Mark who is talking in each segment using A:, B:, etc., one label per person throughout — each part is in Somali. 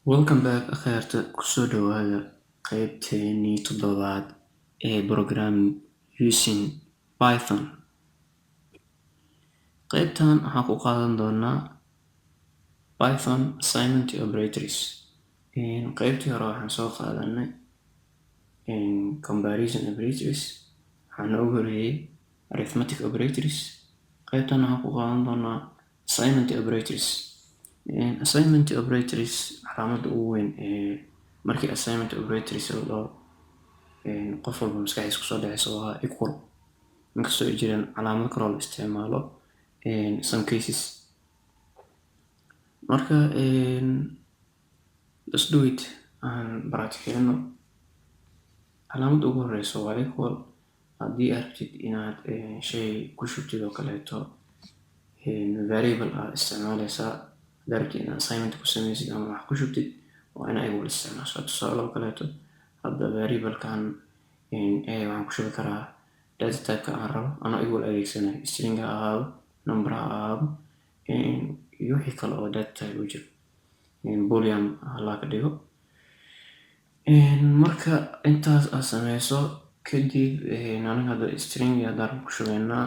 A: Welcome back akhaarta kusoo dhawaada qaybteenii toddobaad ee Programming Using Python. Qaybtan waxaan ku qaadan doonaa Python Assignment Operators. Qaybtii hore waxaan soo qaadanay Comparison Operators, waxaan ugu horeeyay Arithmetic Operators. Qaybtan waxaan ku qaadan doonaa Assignment Operators. Assignment operators calaamada ugu weyn ee markii assignment operators la dhaho qof walba maskaxdiisa kusoo dhacaysa waa equal, inkastoo ay jiraan calaamado kale oo la isticmaalo some cases. Marka let's do it, aan baraatikeyno. Calaamada ugu horeysa waa equal. haddii aad rabtid inaad shay ku shubtid oo kaleeto variable aad isticmaaleysaa, darabtid inaad assignment ku sameysid ama wax ku shubtid waa inaa equal isticmaasho. Tusaale oo kaleeto hadda variablekan waxaan ku shubi karaa data type-ka aan rabo anoo equal adeegsanayo, string ha ahaado, number ha ahaado, iyo wixii kale oo data type u jiro, boolean hala ka dhigo. Marka intaas aad sameyso kadib aniga hadda string haddaan ku shubeynaa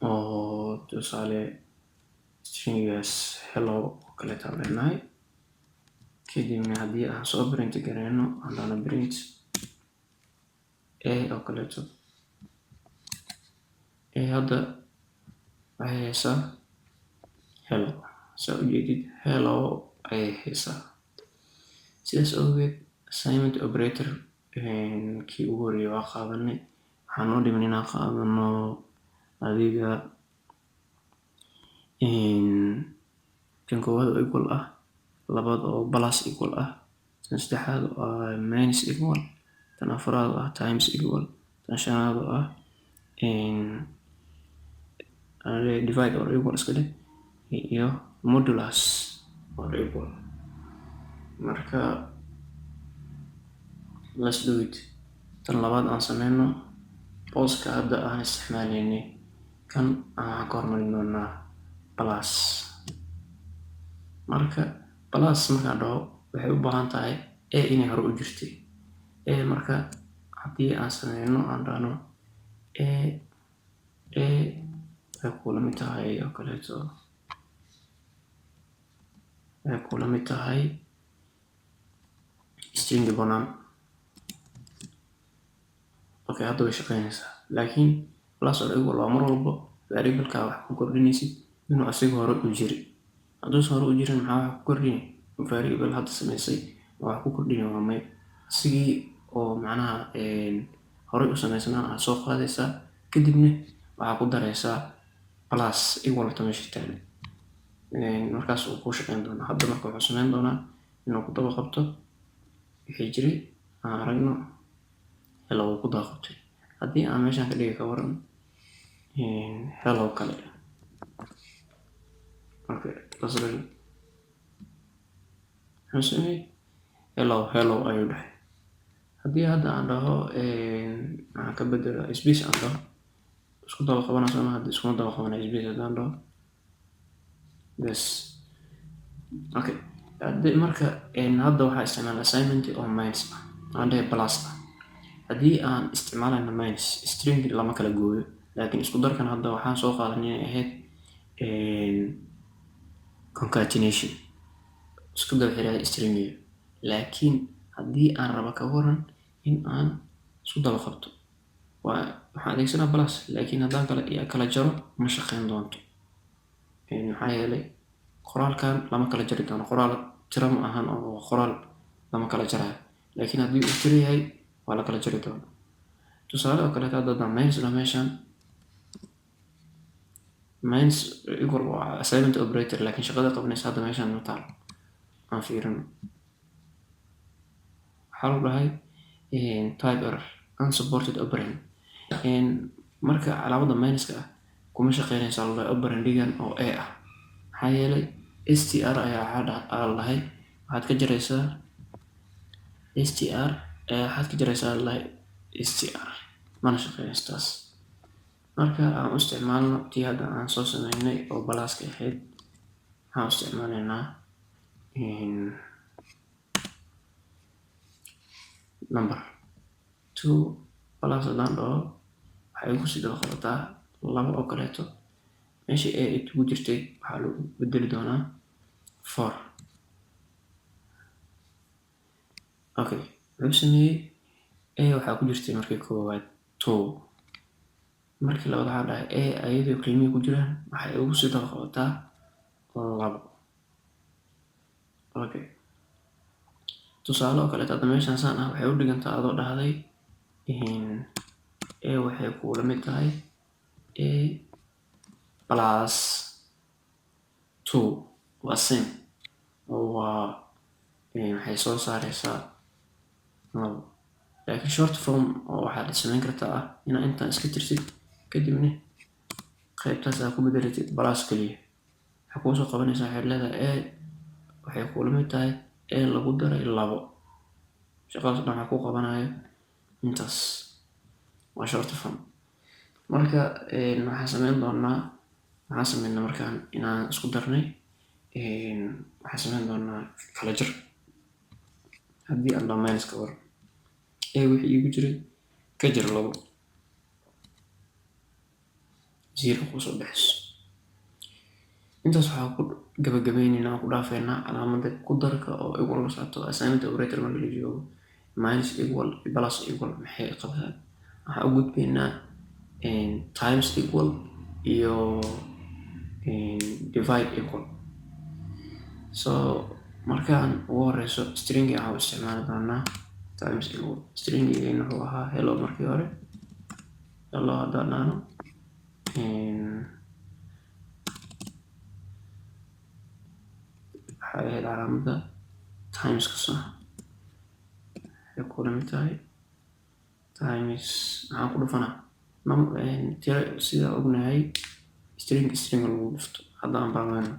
A: oo tusaale stringaas hello oo kaleeto aan leenahay. kadibna haddii aan soo print gareyno haddana print oo kaleeto hadda waxay haysaa hello, saa ujeedid hello ayay haysaa. Sidaas awgeed assignment operator kii ugu horeeyay waa qaadanay. waxaan noo dhiman inaan qaadano adiga kan koowaad oo equal ah, labaad oo plus equal ah, tan saddexaad oo ah minus equal, tan afraad oo ah times equal, tan shanaad oo ah divide or equal iska dheh, iyo modulus or equal. Marka let's do it. tan labaad aan sameyno booska hadda aan isticmaaleynay kan aan ka hormarin doonaa plus. Marka plus markaan dhaho waxay u baahan tahay inay hore u jirtay. Marka haddii aan sameyno aan dhahno waxay kula mid tahay oo kaleeto, waxay kula mid tahay string banaan. Okay, hadda way shaqeynaysaa, laakiin plus or equal waa mar walba variableka wax ku kordhinaysid inuu asiga hore u jiri. hadduusan hore u jirin maxaa wax ku kordhini? Variable hadda sameysay wax ku kordhini waa may asigii oo macnaha horey u sameysnaa aad soo qaadaysaa, kadibna waxaa ku dareysaa plus equal ta meesha taagan. markaas uu ku shaqeyn doonaa. hadda marka wuxuu sameyn doonaa inuu ku daba qabto wixii jiray aan aragno hello ku daba qabtay. haddii aan meeshaan ka dhigi ka waran hello kale, okay, hello ayuu dhahay. haddii hadda aan dhaho maxaan ka bedela space aan dhaho isku daba qabanayso ama hadda iskuma daba qabanayo space haddaan dhaho bes. Okay, marka hadda waxaa isticmaala assignment oo minus ah, aan dhahay plus ah. haddii aan isticmaalayno minus, string lama kala gooyo, laakiin isku darkan hadda waxaan soo qaadanay inay ahayd concatenation, isku daba xiraaya stringiga. laakiin haddii aan rabo ka waran in aan isku daba qabto waxaan adeegsanaa plus, laakiin haddaan kala jaro ma shaqeyn doonto. maxaa yeelay qoraalkan lama kala jari doono, qoraal tiro ma ahan oo qoraal lama kala jarayo, laakiin haddii uu tiro yahay waa la kala jari doona. tusaale oo kaleeto hadda minus la meeshaan minus equal waa assignment operator, laakiin shaqada qabanaysa hadda meeshaan ma taal. aan fiirino waxaa lagu dhahay type error unsupported operand. marka calaamada minuska ah kuma shaqeynaysa la dhahay operandigan oo a ah, maxaa yeelay str ayaa la dhahay waxaad ka jaraysaa str waxaad ka jaraysaa la dhahay str, mana shaqeynaysa taas. marka aan u isticmaalno tii hadda aan soo sameynay oo balaaska ahayd, waxaan u isticmaalaynaa number 2 plus haddaan dhaho waxay ku sidoo qabataa 2 oo kaleeto meesha a ugu jirtay waxaa lagu bedeli doonaa 4. okay wuxuu sameeyey a waxaa ku jirtay markii koowaad 2 markii labaad waxaa dhahay a ayadoo qiimihii ku jiraan waxay ugu sidoo qabataa 2. okay tusaale oo kaleeto hadda meeshaan saan ah waxay u dhigantaa adoo dhahday a waxay kula mid tahay a plus 2 waa same oo waa waxay soo saareysaa 2. laakiin short form oo waxaad samayn kartaa ah inaad intaan iska tirsid kadibna qaybtaas aad ku bedelatid plus kaliya waxaa kuusoo qabanaysaa waxay leedahay a waxay kula mid tahay a lagu daray 2 shaqadaas dhan waxaa ku qabanayo intaas waa short form. marka waxaan sameynaa markaan inaan isku darnay waxaan sameyn doonaa kala jar haddii aan dhammayn iska war a wixii iigu jiray ka jar 2 0 kusoo baxayso. intaas waxaa ku gabagabaynaynaa ku dhaafeynaa calaamada ku darka oo equal la socto assignment operator marka la joogo minus equal plus equal maxay qabtaan waxaa u gudbaynaa times equal iyo divide equal. so markaan ugu horeyso stringi waxaa u isticmaali doonaa times equal. stringigayna wuxuu ahaa hello markii hore hello haddaan dhahno waxay ahayd calaamada times ka soo waxay kula mid tahay times maxaan ku dhufanaa tira sida ognahay string lagu dhufto haddaan baameyno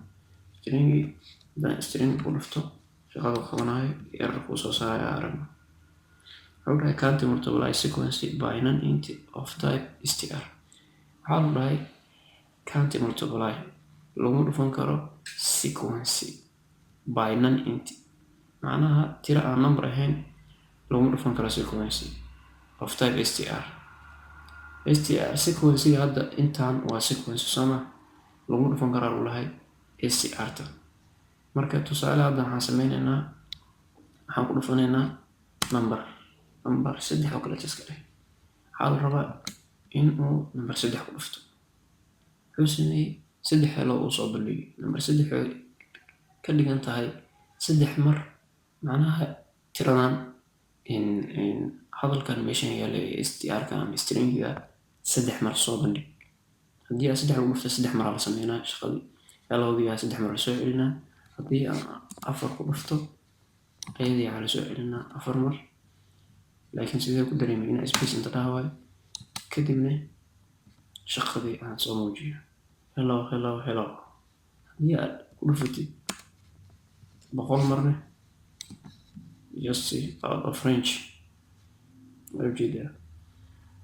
A: string ku dhufto shaqada qabanayo error kuu soo saaraya aragno. wuxuu dhahay can't multiply sequence by non-int of type str. waxaa lu dhahay can't multiply laguma dhufan karo sequence by non-int macnaha tira aan number ahayn laguma dhufan karo sequence of type str. sequence hadda intaan waa sequence sama laguma dhufan karaa lu dhahay str ta. marka tusaale hadda waxaan sameynaynaa waxaan ku dhufanaynaa number 3 oo kale iska dheh waxaa la rabaa inuu number 3 ku dhufto wuxuu sameeyey 3 hello uu soo bandhigay number 3 waxay ka dhigan tahay 3 mar macnaha tiradan hadalkan meeshan yaala str-ka ama stringiga 3 mar soo bandhig. haddii aad 3 lagu dhufto 3 mar la sameynaa shaqadii helloodii 3 mar la soo celinaa haddii aan 4 ku dhufto ayadii waxaa la soo celinaa 4 mar. laakiin sidee ku dareemay inaa space inta dhahawayo kadibna shaqadii aan soo muujiyo hello haddii aad ku dhufatid 100 marne just out of range waa ujeedaa.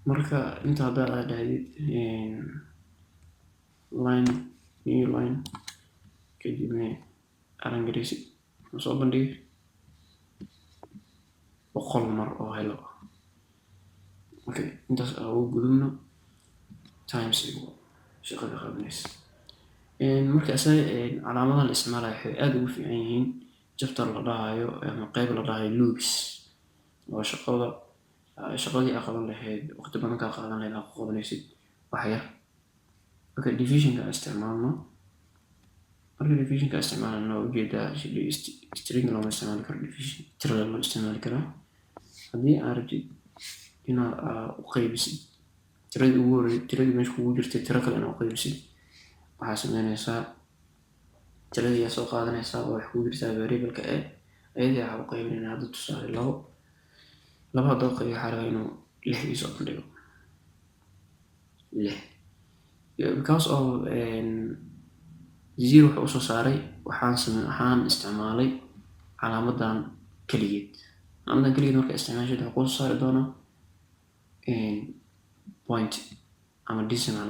A: marka inta haddaa aad dhahdid new line kadibna arangareysid soo bandhigay 100 mar oo hello. okay intaas aan ugu gudubno times equal shaqada qabanaysa. marka asaga calaamadaha la isticmaalayo waxay aad ugu fiican yihiin chapter la dhahayo ama qayb la dhahayo loops oo shaqadii aad qaban lahayd waqti badan kaa qaadan lahayd aad ku qabanaysid wax yar. okay divisionka isticmaalno marka divisionka isticmaalno ujeedaa string looma isticmaali karo division tirada loo isticmaali karaa. haddii aad rabtid inaad u qaybisid tiradii ugu horreysay tiradii meesha kugu jirtay tiro kale inaad u qaybisid waxaa sameynaysaa tiradii ayaa soo qaadanaysaa oo wax kugu jirtaa variable-ka ayadii waxaa u qaybinaynaa hadda tusaale 2 haddoo qayb waxaa rabaa inuu 6 soo bandhigo 6 because of 0 wuxuu usoo saaray waxaan isticmaalay calaamadan keligeed marka isticmaashid waxaa kusoo saari doonaa point ama decimal.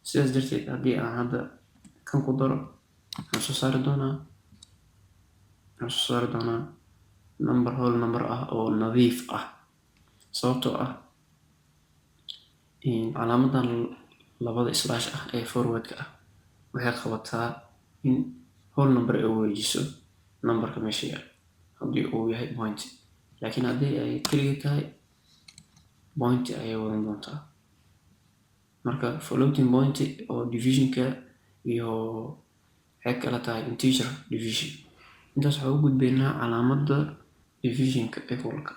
A: sidaas darteed haddii aan hadda kan ku daro waxaan soo saari doonaa whole number ah oo nadiif ah, sababtoo ah calaamadan labada slash ah ee forwardka ah waxay qabataa in whole number ay wareejiso numberka meesha yaal haddii uu yahay point, laakiin haddii ay keligii tahay point ayay wadan doontaa. Marka floating point oo divisionka iyo waxay kala tahay integer division. Intaas waxaa u gudbaynaa calaamadda divisionka equalka.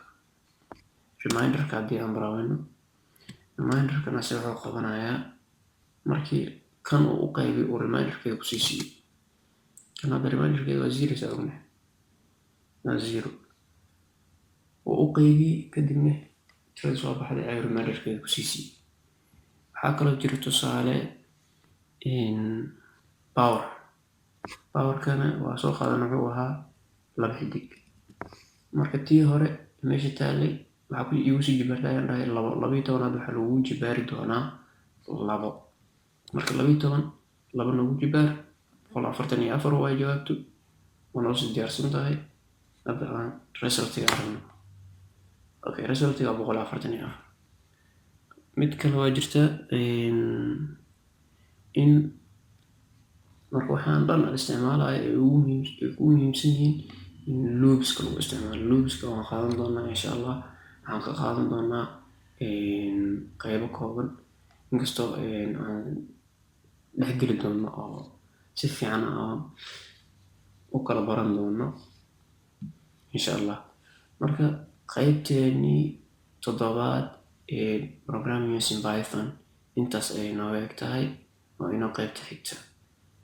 A: Reminderka haddii aan barawayno, reminderkana se wuxuu qabanayaa markii kan uu u qaybiy uu reminderkeeda kusii siiyo. Kan hadda reminderkeeda waa 0 saa ognahay, waa 0 uu u qaybiyey kadibna tirada soo baxday ayuu reminderkeeda kusii siiyey. Waxaa kaloo jira tusaale powerkana waa soo qaadan wuxuu ahaa 2 xidig. Marka tii hore meesha taalay waxaa ku igu sii jibaartay ayaan dhahay 2 12aad waxaa lagu jibaari doonaa 2. Marka 12 2 nagu jibaar 144 waa jawaabtu, waa noo sii diyaarsan tahay. Hadda aan resultiga aragno. Okay, resultiga 144. mid kale waa jirta in marka waxaan dhan isticmaalayo ay ugu muhiimsan yihiin in loopska lagu isticmaalo. Loopska waan qaadan doonaa insha Allah, waxaan ka qaadan doonaa qaybo kooban, inkastoo aan dhexgeli doono oo si fiican aan u kala baran doono insha Allah. Marka qaybteennii 7aad programming using Python intaas ay nooga eg tahay oo inoo qaybta xigta.